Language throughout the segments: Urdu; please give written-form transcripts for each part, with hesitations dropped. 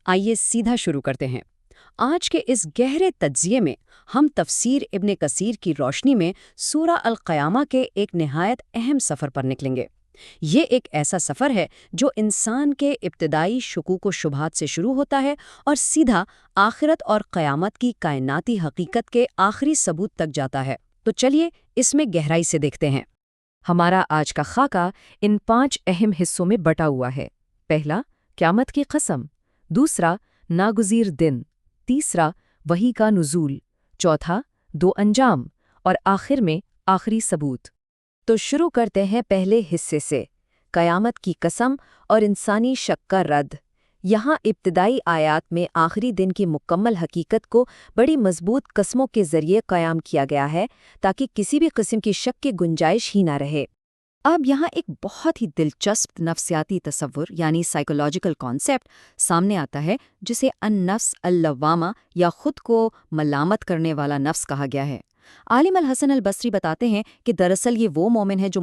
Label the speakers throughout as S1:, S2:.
S1: آئیے سیدھا شروع کرتے ہیں۔ آج کے اس گہرے تجزیے میں ہم تفسیر ابن کثیر کی روشنی میں سورہ القیامہ کے ایک نہایت اہم سفر پر نکلیں گے۔ یہ ایک ایسا سفر ہے جو انسان کے ابتدائی شکوک و شبہات سے شروع ہوتا ہے اور سیدھا آخرت اور قیامت کی کائناتی حقیقت کے آخری ثبوت تک جاتا ہے۔ تو چلیے اس میں گہرائی سے دیکھتے ہیں۔ ہمارا آج کا خاکہ ان 5 اہم حصوں میں بٹا ہوا ہے۔ پہلا، قیامت کی قسم۔ دوسرا، ناگزیر دن۔ تیسرا، وحی کا نزول۔ چوتھا، 2 انجام۔ اور آخر میں آخری ثبوت۔ تو شروع کرتے ہیں پہلے حصے سے، قیامت کی قسم اور انسانی شک کا رد۔ یہاں ابتدائی آیات میں آخری دن کی مکمل حقیقت کو بڑی مضبوط قسموں کے ذریعے قیام کیا گیا ہے تاکہ کسی بھی قسم کی شک کی گنجائش ہی نہ رہے۔ اب یہاں ایک بہت ہی دلچسپ نفسیاتی تصور یعنی سائیکولوجیکل کانسیپٹ سامنے آتا ہے جسے النفس اللوامہ یا خود کو ملامت کرنے والا نفس کہا گیا ہے۔ عالم الحسن البصری بتاتے ہیں کہ دراصل یہ وہ مومن ہے جو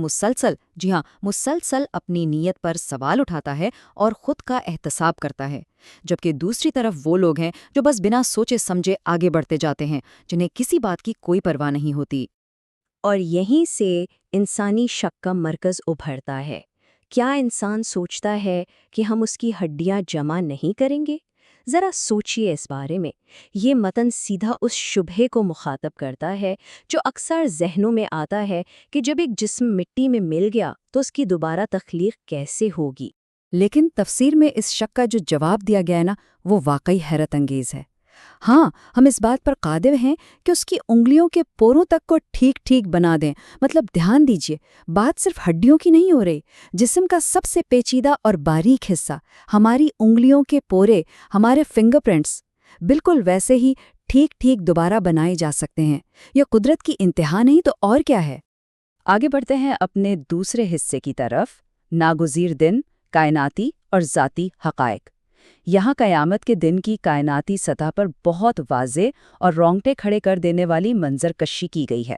S1: مسلسل اپنی نیت پر سوال اٹھاتا ہے اور خود کا احتساب کرتا ہے، جبکہ دوسری طرف وہ لوگ ہیں جو بس بنا سوچے سمجھے آگے بڑھتے جاتے ہیں، جنہیں کسی بات کی کوئی پرواہ نہیں ہوتی۔ اور یہیں سے انسانی شک کا مرکز ابھرتا ہے۔ کیا انسان سوچتا ہے کہ ہم اس کی ہڈیاں جمع نہیں کریں گے؟ ذرا سوچئے اس بارے میں۔ یہ متن سیدھا اس شبہے کو مخاطب کرتا ہے جو اکثر ذہنوں میں آتا ہے کہ جب ایک جسم مٹی میں مل گیا تو اس کی دوبارہ تخلیق کیسے ہوگی؟ لیکن تفسیر میں اس شک کا جو جواب دیا گیا ہے نا، وہ واقعی حیرت انگیز ہے۔ ہاں، ہم اس بات پر قادر ہیں کہ اس کی انگلیوں کے پوروں تک کو ٹھیک ٹھیک بنا دیں۔ مطلب دھیان دیجئے، بات صرف ہڈیوں کی نہیں ہو رہی۔ جسم کا سب سے پیچیدہ اور باریک حصہ، ہماری انگلیوں کے پورے، ہمارے فنگر پرنٹس، بالکل ویسے ہی ٹھیک ٹھیک دوبارہ بنائے جا سکتے ہیں۔ یہ قدرت کی انتہا نہیں تو اور کیا ہے؟ آگے بڑھتے ہیں اپنے دوسرے حصے کی طرف، ناگزیر دن، کائناتی اور ذاتی حقائق۔ یہاں قیامت کے دن کی کائناتی سطح پر بہت واضح اور رونگٹے کھڑے کر دینے والی منظر کشی کی گئی ہے۔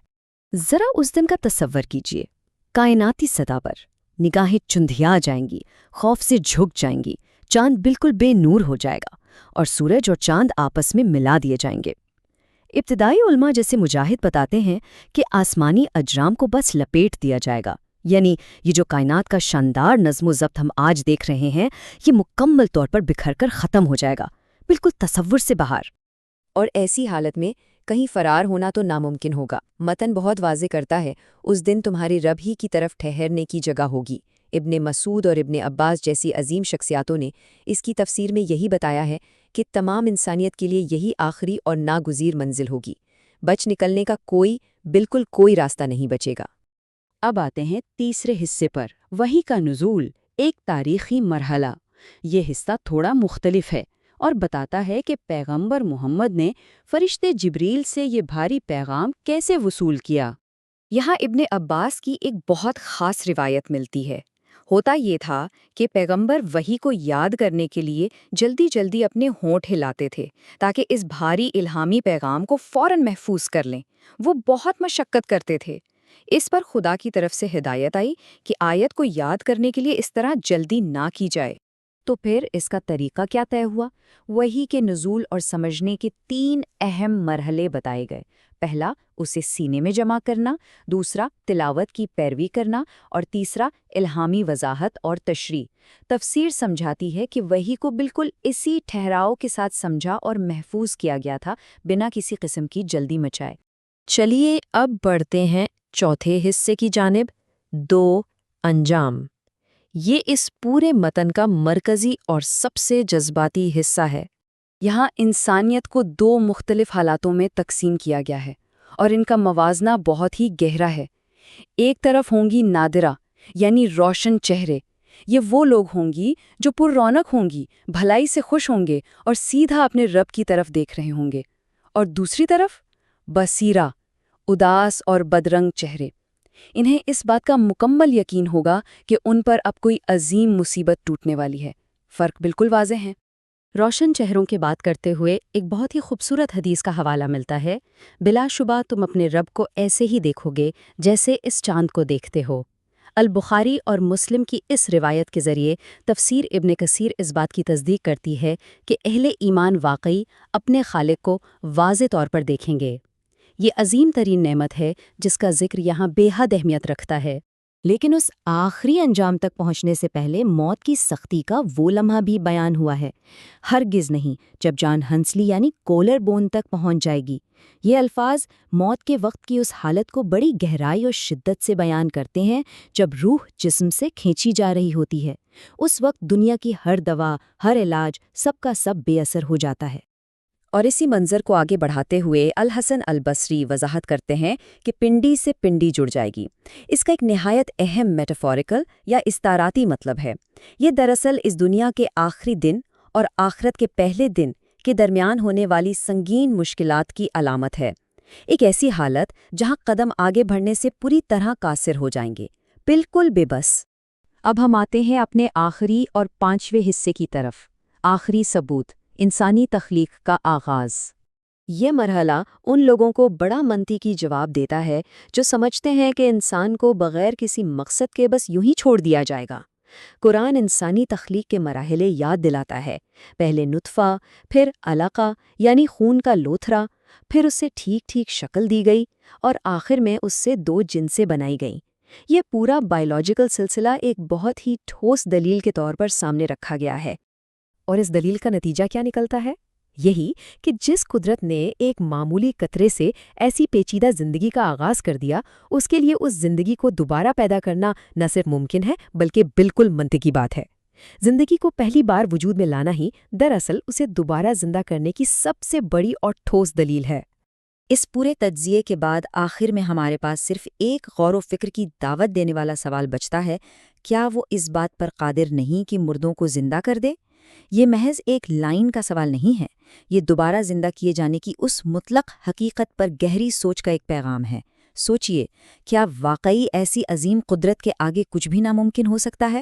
S1: ذرا اس دن کا تصور کیجئے۔ کائناتی سطح پر نگاہیں چندھیا جائیں گی، خوف سے جھک جائیں گی، چاند بالکل بے نور ہو جائے گا اور سورج اور چاند آپس میں ملا دیے جائیں گے۔ ابتدائی علماء جیسے مجاہد بتاتے ہیں کہ آسمانی اجرام کو بس لپیٹ دیا جائے گا، یعنی یہ جو کائنات کا شاندار نظم و ضبط ہم آج دیکھ رہے ہیں، یہ مکمل طور پر بکھر کر ختم ہو جائے گا، بالکل تصور سے باہر۔ اور ایسی حالت میں کہیں فرار ہونا تو ناممکن ہوگا۔ متن بہت واضح کرتا ہے، اس دن تمہاری رب ہی کی طرف ٹھہرنے کی جگہ ہوگی۔ ابن مسعود اور ابن عباس جیسی عظیم شخصیاتوں نے اس کی تفسیر میں یہی بتایا ہے کہ تمام انسانیت کے لیے یہی آخری اور ناگزیر منزل ہوگی۔ بچ نکلنے کا بالکل کوئی راستہ نہیں بچے گا۔ اب آتے ہیں تیسرے حصے پر، وحی کا نزول، ایک تاریخی مرحلہ۔ یہ حصہ تھوڑا مختلف ہے اور بتاتا ہے کہ پیغمبر محمد نے فرشتے جبریل سے یہ بھاری پیغام کیسے وصول کیا۔ یہاں ابن عباس کی ایک بہت خاص روایت ملتی ہے۔ ہوتا یہ تھا کہ پیغمبر وحی کو یاد کرنے کے لیے جلدی جلدی اپنے ہونٹ ہلاتے تھے تاکہ اس بھاری الہامی پیغام کو فوراً محفوظ کر لیں۔ وہ بہت مشقت کرتے تھے۔ اس پر خدا کی طرف سے ہدایت آئی کہ آیت کو یاد کرنے کے لیے اس طرح جلدی نہ کی جائے۔ تو پھر اس کا طریقہ کیا طے ہوا؟ وحی کے نزول اور سمجھنے کے 3 اہم مرحلے بتائے گئے۔ پہلا، اسے سینے میں جمع کرنا، دوسرا تلاوت کی پیروی کرنا، اور تیسرا الہامی وضاحت اور تشریح۔ تفسیر سمجھاتی ہے کہ وحی کو بالکل اسی ٹھہراؤ کے ساتھ سمجھا اور محفوظ کیا گیا تھا، بنا کسی قسم کی جلدی مچائے۔ چلیے اب بڑھتے ہیں چوتھے حصے کی جانب، 2 انجام۔ یہ اس پورے متن کا مرکزی اور سب سے جذباتی حصہ ہے۔ یہاں انسانیت کو 2 مختلف حالاتوں میں تقسیم کیا گیا ہے اور ان کا موازنہ بہت ہی گہرا ہے۔ ایک طرف ہوں گی نادرہ، یعنی روشن چہرے، یہ وہ لوگ ہوں گی جو پر رونق ہوں گی، بھلائی سے خوش ہوں گے اور سیدھا اپنے رب کی طرف دیکھ رہے ہوں گے۔ اور دوسری طرف بصیرہ، اداس اور بدرنگ چہرے، انہیں اس بات کا مکمل یقین ہوگا کہ ان پر اب کوئی عظیم مصیبت ٹوٹنے والی ہے۔ فرق بالکل واضح ہے۔ روشن چہروں کی بات کرتے ہوئے ایک بہت ہی خوبصورت حدیث کا حوالہ ملتا ہے، بلا شبہ تم اپنے رب کو ایسے ہی دیکھو گے جیسے اس چاند کو دیکھتے ہو۔ البخاری اور مسلم کی اس روایت کے ذریعے تفسیر ابن کثیر اس بات کی تصدیق کرتی ہے کہ اہل ایمان واقعی اپنے خالق کو واضح طور پر دیکھیں گے۔ یہ عظیم ترین نعمت ہے جس کا ذکر یہاں بے حد اہمیت رکھتا ہے۔ لیکن اس آخری انجام تک پہنچنے سے پہلے موت کی سختی کا وہ لمحہ بھی بیان ہوا ہے۔ ہرگز نہیں جب جان ہنسلی یعنی کولر بون تک پہنچ جائے گی۔ یہ الفاظ موت کے وقت کی اس حالت کو بڑی گہرائی اور شدت سے بیان کرتے ہیں جب روح جسم سے کھینچی جا رہی ہوتی ہے۔ اس وقت دنیا کی ہر دوا، ہر علاج، سب کا سب بے اثر ہو جاتا ہے۔ اور اسی منظر کو آگے بڑھاتے ہوئے الحسن البصری وضاحت کرتے ہیں کہ پنڈی سے پنڈی جڑ جائے گی۔ اس کا ایک نہایت اہم میٹافوریکل یا استعاراتی مطلب ہے۔ یہ دراصل اس دنیا کے آخری دن اور آخرت کے پہلے دن کے درمیان ہونے والی سنگین مشکلات کی علامت ہے۔ ایک ایسی حالت جہاں قدم آگے بڑھنے سے پوری طرح قاصر ہو جائیں گے، بالکل بے بس۔ اب ہم آتے ہیں اپنے آخری اور 5ویں حصے کی طرف، آخری ثبوت، انسانی تخلیق کا آغاز۔ یہ مرحلہ ان لوگوں کو بڑا منطقی جواب دیتا ہے جو سمجھتے ہیں کہ انسان کو بغیر کسی مقصد کے بس یوں ہی چھوڑ دیا جائے گا۔ قرآن انسانی تخلیق کے مراحل یاد دلاتا ہے، پہلے نطفہ، پھر علقہ یعنی خون کا لوتھڑا، پھر اسے ٹھیک ٹھیک شکل دی گئی اور آخر میں اس سے 2 جنسیں بنائی گئیں۔ یہ پورا بائیولوجیکل سلسلہ ایک بہت ہی ٹھوس دلیل کے طور پر سامنے رکھا گیا ہے۔ اور اس دلیل کا نتیجہ کیا نکلتا ہے؟ یہی کہ جس قدرت نے ایک معمولی قطرے سے ایسی پیچیدہ زندگی کا آغاز کر دیا، اس کے لیے اس زندگی کو دوبارہ پیدا کرنا نہ صرف ممکن ہے بلکہ بالکل منطقی بات ہے۔ زندگی کو پہلی بار وجود میں لانا ہی دراصل اسے دوبارہ زندہ کرنے کی سب سے بڑی اور ٹھوس دلیل ہے۔ اس پورے تجزیے کے بعد آخر میں ہمارے پاس صرف ایک غور و فکر کی دعوت دینے والا سوال بچتا ہے، کیا وہ اس بات پر قادر نہیں کہ مردوں کو زندہ کر دے؟ یہ محض ایک لائن کا سوال نہیں ہے، یہ دوبارہ زندہ کیے جانے کی اس مطلق حقیقت پر گہری سوچ کا ایک پیغام ہے۔ سوچئے، کیا واقعی ایسی عظیم قدرت کے آگے کچھ بھی ناممکن ہو سکتا ہے؟